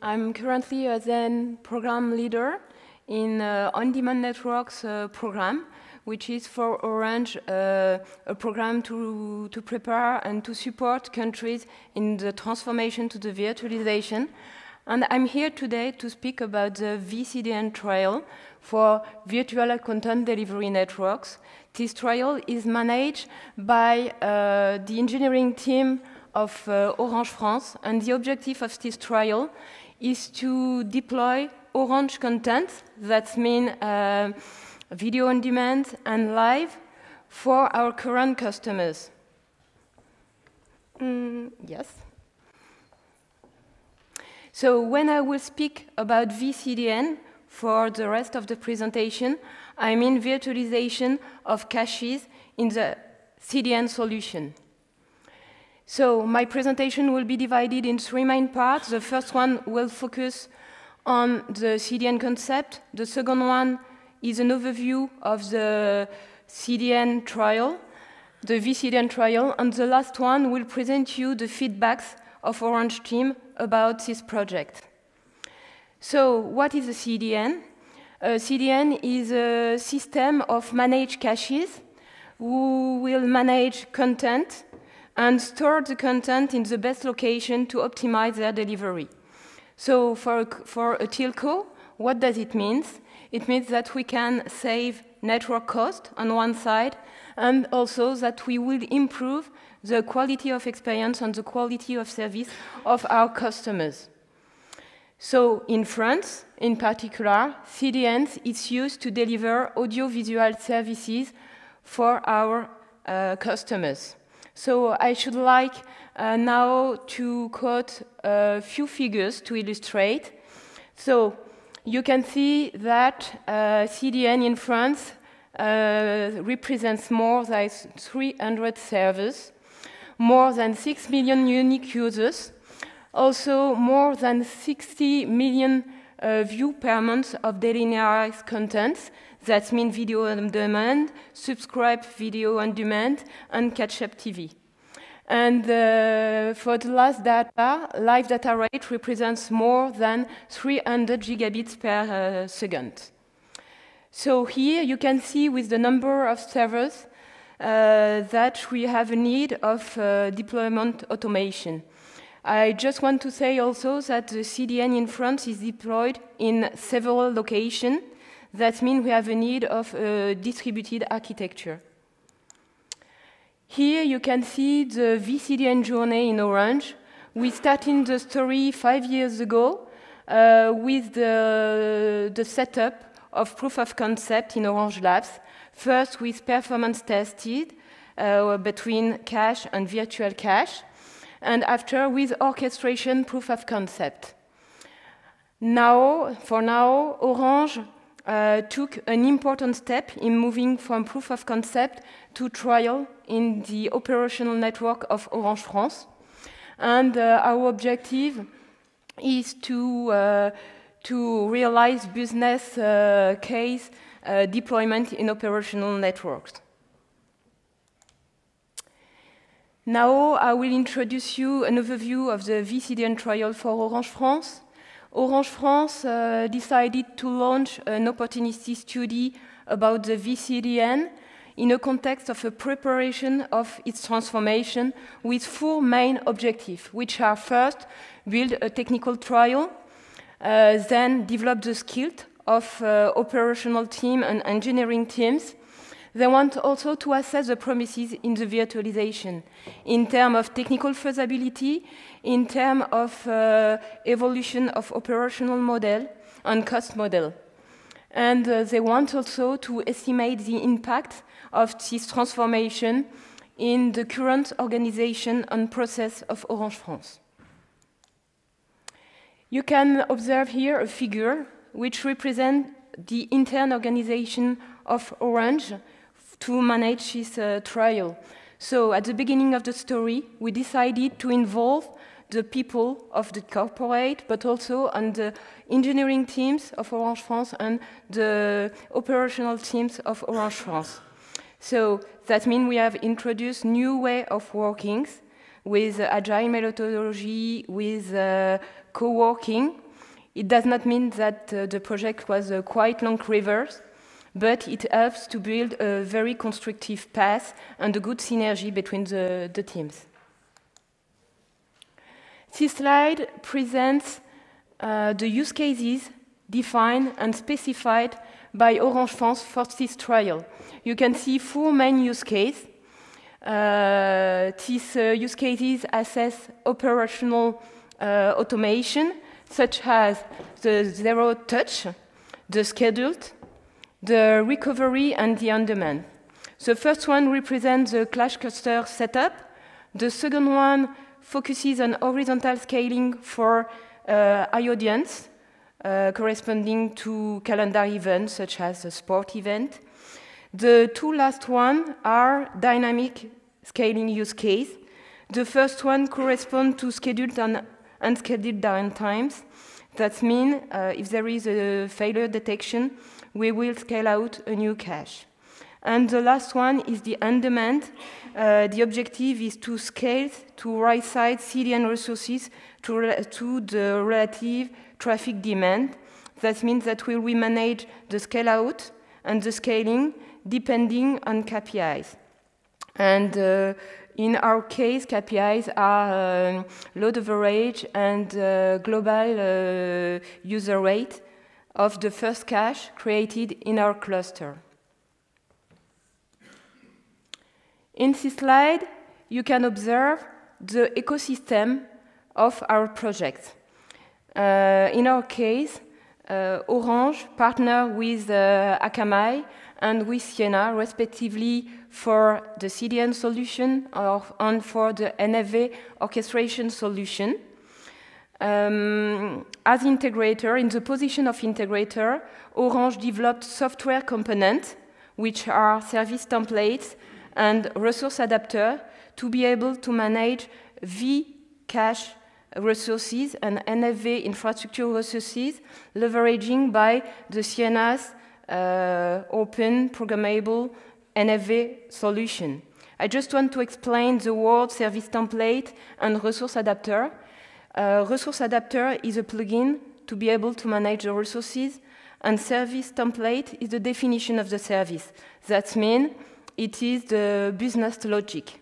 I'm currently a then program leader in On-Demand Networks program, which is for Orange a program to prepare and to support countries in the transformation to the virtualization. And I'm here today to speak about the VCDN trial for virtual content delivery networks. This trial is managed by the engineering team of Orange France, and the objective of this trial is to deploy Orange content, that means video on demand and live, for our current customers. Yes. So when I will speak about VCDN for the rest of the presentation, I mean virtualization of caches in the CDN solution. So my presentation will be divided in three main parts. The first one will focus on the CDN concept. The second one is an overview of the CDN trial, the VCDN trial. And the last one will present you the feedbacks of Orange team about this project. So what is a CDN? A CDN is a system of managed caches who will manage content and store the content in the best location to optimize their delivery. So for a telco, what does it mean? It means that we can save network cost on one side, and also that we will improve the quality of experience and the quality of service of our customers. So in France, in particular, CDNs is used to deliver audiovisual services for our customers. So I should like now to quote a few figures to illustrate. So you can see that CDN in France represents more than 300 servers, more than 6 million unique users, also more than 60 million views per month of linearized content. That means video on demand, subscribe video on demand, and catch-up TV. And for the last data, live data rate represents more than 300 gigabits per second. So here you can see with the number of servers that we have a need of deployment automation. I just want to say also that the CDN in France is deployed in several locations. That means we have a need of a distributed architecture. Here you can see the VCDN journey in Orange. We started the story 5 years ago with the setup of proof of concept in Orange Labs. First with performance tested between cache and virtual cache, and after with orchestration proof of concept. For now, Orange took an important step in moving from proof of concept to trial in the operational network of Orange France. And our objective is to realize business case deployment in operational networks. Now I will introduce you an overview of the VCDN trial for Orange France. Orange France decided to launch an opportunity study about the VCDN in a context of a preparation of its transformation with 4 main objectives, which are first, build a technical trial, then develop the skills of operational team and engineering teams. They want also to assess the promises in the virtualization in terms of technical feasibility, in terms of evolution of operational model and cost model. And they want also to estimate the impact of this transformation in the current organization and process of Orange France. You can observe here a figure which represents the internal organization of Orange to manage this trial. So at the beginning of the story, we decided to involve the people of the corporate, but also on the engineering teams of Orange France and the operational teams of Orange France. So that means we have introduced new way of working with agile methodology, with co-working. It does not mean that the project was quite long rivers, but it helps to build a very constructive path and a good synergy between the teams. This slide presents the use cases defined and specified by Orange France for this trial. You can see 4 main use cases. These use cases assess operational automation, such as the zero touch, the scheduled, the recovery, and the on-demand. The first one represents the Clash cluster setup. The second one focuses on horizontal scaling for high audience, corresponding to calendar events such as a sport event. The 2 last ones are dynamic scaling use case. The first one corresponds to scheduled and unscheduled downtimes. That means if there is a failure detection, we will scale out a new cache. And the last one is the on-demand. The objective is to scale to right-side CDN resources to the relative traffic demand. That means that we will manage the scale-out and the scaling depending on KPIs. And in our case, KPIs are load average and global user rate of the first cache created in our cluster. In this slide, you can observe the ecosystem of our project. In our case, Orange partnered with Akamai and with Sienna, respectively, for the CDN solution and for the NFV orchestration solution. As integrator, in the position of integrator, Orange developed software components, which are service templates and resource adapter, to be able to manage vCache resources and NFV infrastructure resources, leveraging by the Sienna's open programmable NFV solution. I just want to explain the word service template and resource adapter. Resource adapter is a plugin to be able to manage the resources, and service template is the definition of the service. That means it is the business logic.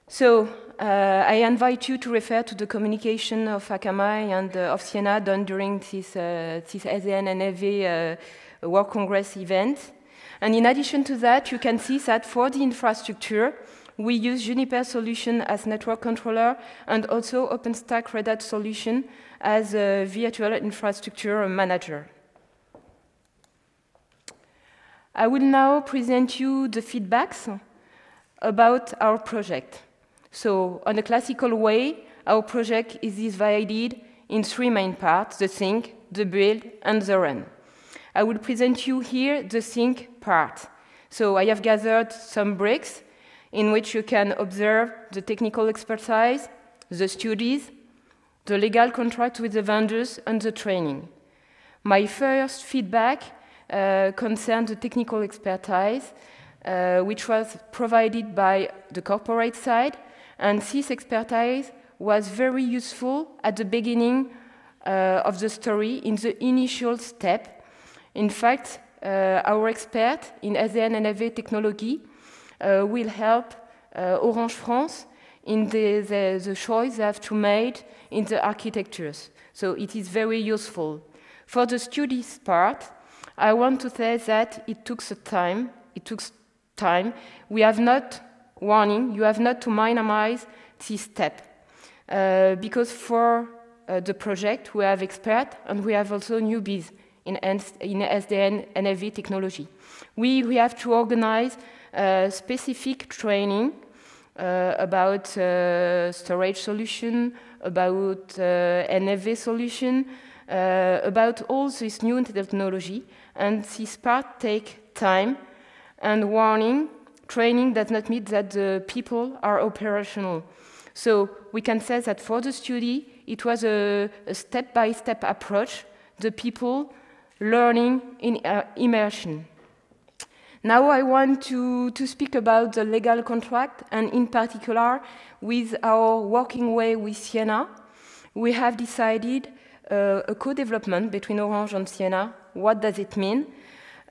So I invite you to refer to the communication of Akamai and of Sienna done during this SDN NFV World Congress event. And in addition to that, you can see that for the infrastructure, we use Juniper solution as network controller and also OpenStack Red Hat solution as a virtual infrastructure manager. I will now present you the feedbacks about our project. So, on a classical way, our project is divided in 3 main parts: the think, the build, and the run. I will present you here the think part. So, I have gathered some bricks in which you can observe the technical expertise, the studies, the legal contract with the vendors, and the training. My first feedback concerns the technical expertise, which was provided by the corporate side, and this expertise was very useful at the beginning of the story, in the initial step. In fact, our expert in SDN NFV technology will help Orange France in the choice they have to make in the architectures. So it is very useful. For the studies part, I want to say that it took time. We have not warning, you have not to minimize this step. Because for the project, we have experts and we have also newbies in SDN NFV technology. We have to organize specific training about storage solution, about NFV solution, about all this new technology, and this part takes time and warning. Training does not mean that the people are operational. So we can say that for the study, it was a step-by-step approach, the people learning in immersion. Now I want to speak about the legal contract, and in particular with our working way with Sienna. we have decided a co-development between Orange and Sienna. What does it mean?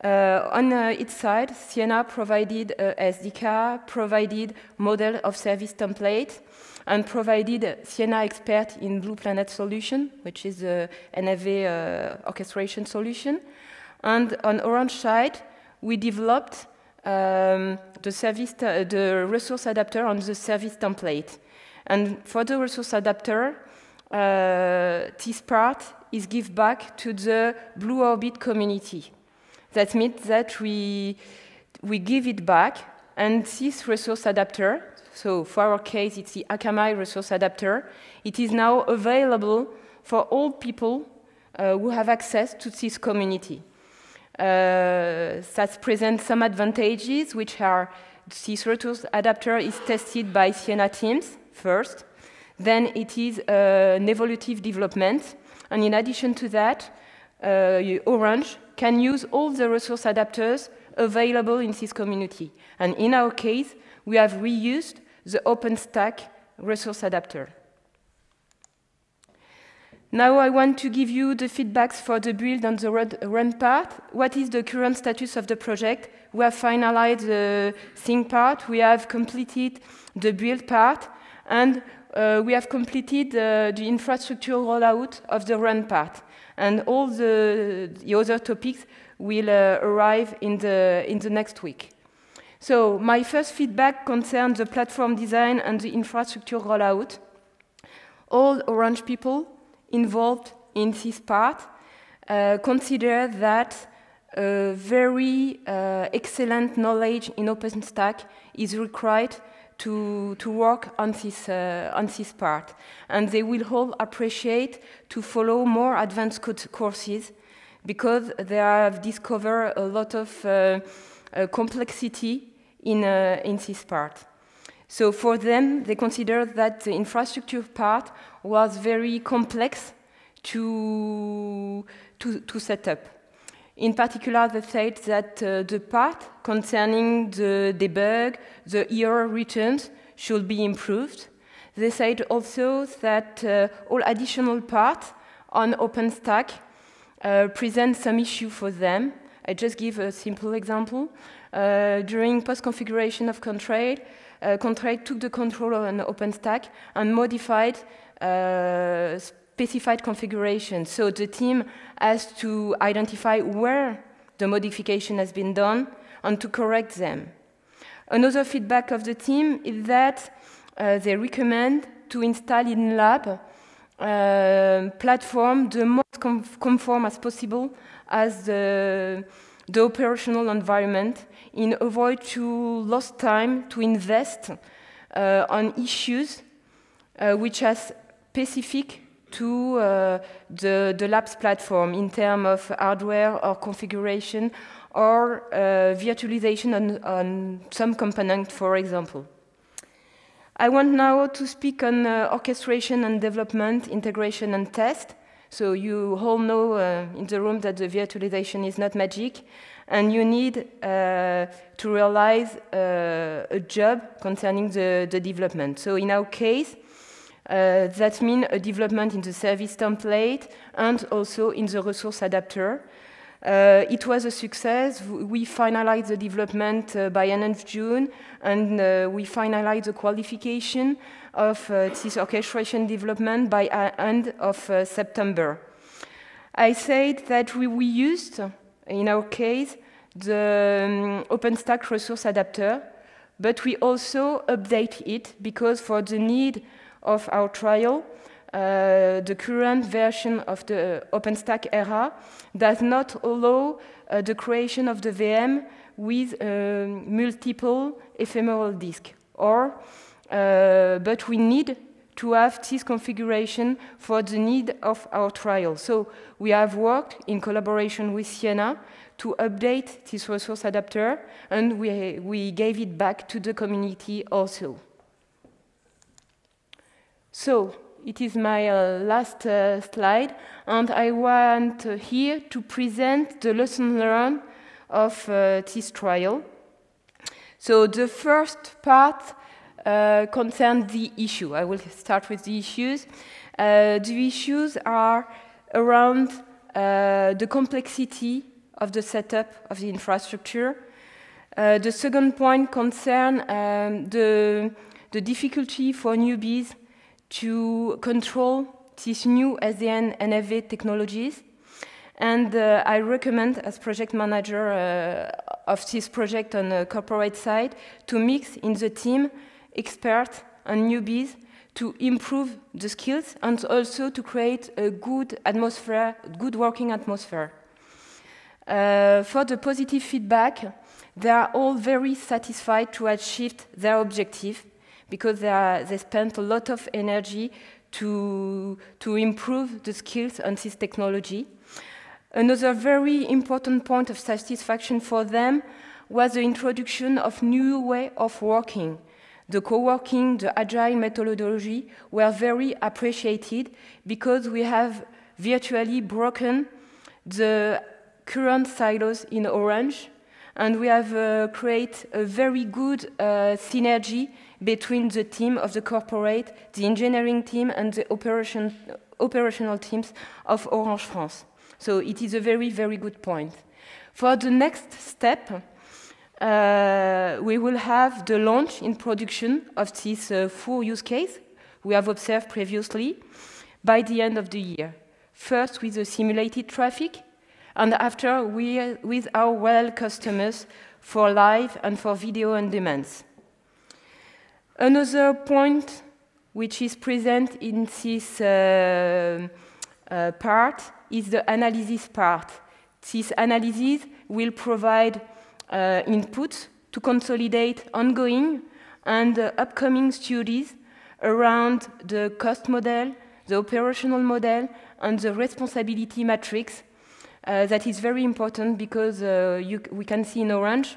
On its side, Sienna provided SDK, provided model of service template, and provided Sienna expert in Blue Planet solution, which is a NFV orchestration solution. And on Orange side, we developed the resource adapter on the service template. And for the resource adapter, this part is given back to the Blue Orbit community. That means that we give it back, and this resource adapter, so for our case, it's the Akamai resource adapter, it is now available for all people who have access to this community. That presents some advantages, which are this resource adapter is tested by Sienna teams first, then it is an evolutive development, and in addition to that, Orange can use all the resource adapters available in this community. And in our case, we have reused the OpenStack resource adapter. Now I want to give you the feedbacks for the build and the run part. What is the current status of the project? We have finalized the sync part, we have completed the build part, and we have completed the infrastructure rollout of the run part. And all the other topics will arrive in the next week. So my first feedback concerns the platform design and the infrastructure rollout. All Orange people involved in this part consider that very excellent knowledge in OpenStack is required to work on this part. And they will all appreciate to follow more advanced courses because they have discovered a lot of complexity in this part. So for them, they consider that the infrastructure part was very complex to set up. In particular, they said that the part concerning the debug, the error returns should be improved. They said also that all additional parts on OpenStack present some issue for them. I just give a simple example. During post-configuration of Contrail, Contrail took the control on OpenStack and modified specified configuration. So the team has to identify where the modification has been done and to correct them. Another feedback of the team is that they recommend to install in lab platform the most conform as possible as the operational environment in avoid to lose time to invest on issues which are specific to the labs platform in terms of hardware or configuration or virtualization on some component, for example. I want now to speak on orchestration and development, integration and test. So you all know in the room that the virtualization is not magic, and you need to realize a job concerning the development. So in our case, that means a development in the service template and also in the resource adapter. It was a success. We finalized the development by end of June, and we finalized the qualification of this orchestration development by end of September. I said that we used, in our case, the OpenStack resource adapter, but we also update it because for the need of our trial, the current version of the OpenStack era does not allow the creation of the VM with multiple ephemeral disks. But we need to have this configuration for the need of our trial. So we have worked in collaboration with Sienna to update this resource adapter, and we gave it back to the community also. So it is my last slide, and I want here to present the lesson learned of this trial. So the first part concerns the issue. I will start with the issues. The issues are around the complexity of the setup of the infrastructure. The second point concerns the difficulty for newbies to control these new SDN NFV technologies. And I recommend, as project manager of this project on the corporate side, to mix in the team experts and newbies to improve the skills and also to create a good atmosphere, good working atmosphere. For the positive feedback, they are all very satisfied to achieve their objective because they spent a lot of energy to improve the skills on this technology. Another very important point of satisfaction for them was the introduction of new way of working. The co-working, the agile methodology were very appreciated because we have virtually broken the current silos in Orange, and we have created a very good synergy between the team of the corporate, the engineering team, and the operational teams of Orange France. So it is a very, very good point. For the next step, we will have the launch in production of this full use case we have observed previously by the end of the year. First with the simulated traffic, and after with our well customers for live and for video on demand. Another point which is present in this part is the analysis part. This analysis will provide input to consolidate ongoing and upcoming studies around the cost model, the operational model, and the responsibility matrix. That is very important because we can see in Orange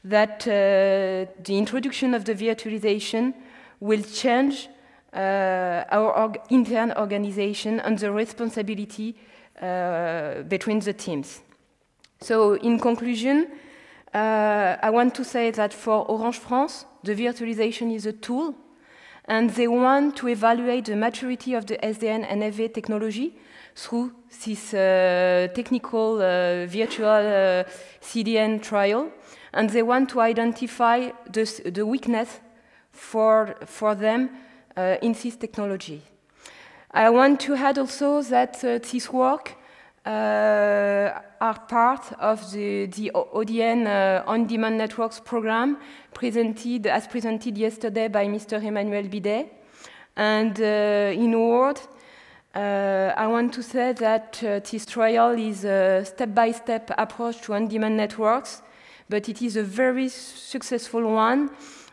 that the introduction of the virtualization will change our intern organization and the responsibility between the teams. So in conclusion, I want to say that for Orange France, the virtualization is a tool, and they want to evaluate the maturity of the SDN and NFV technology through this technical virtual CDN trial, and they want to identify the weakness for them in this technology. I want to add also that this work are part of the ODN on-demand networks program as presented yesterday by Mr. Emmanuel Bidet. And in a word, I want to say that this trial is a step-by-step approach to on-demand networks, but it is a very successful one,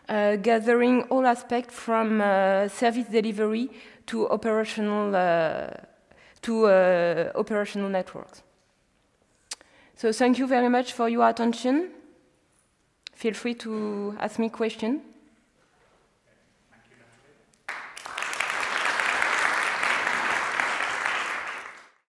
gathering all aspects from service delivery to operational networks. So thank you very much for your attention. Feel free to ask me questions.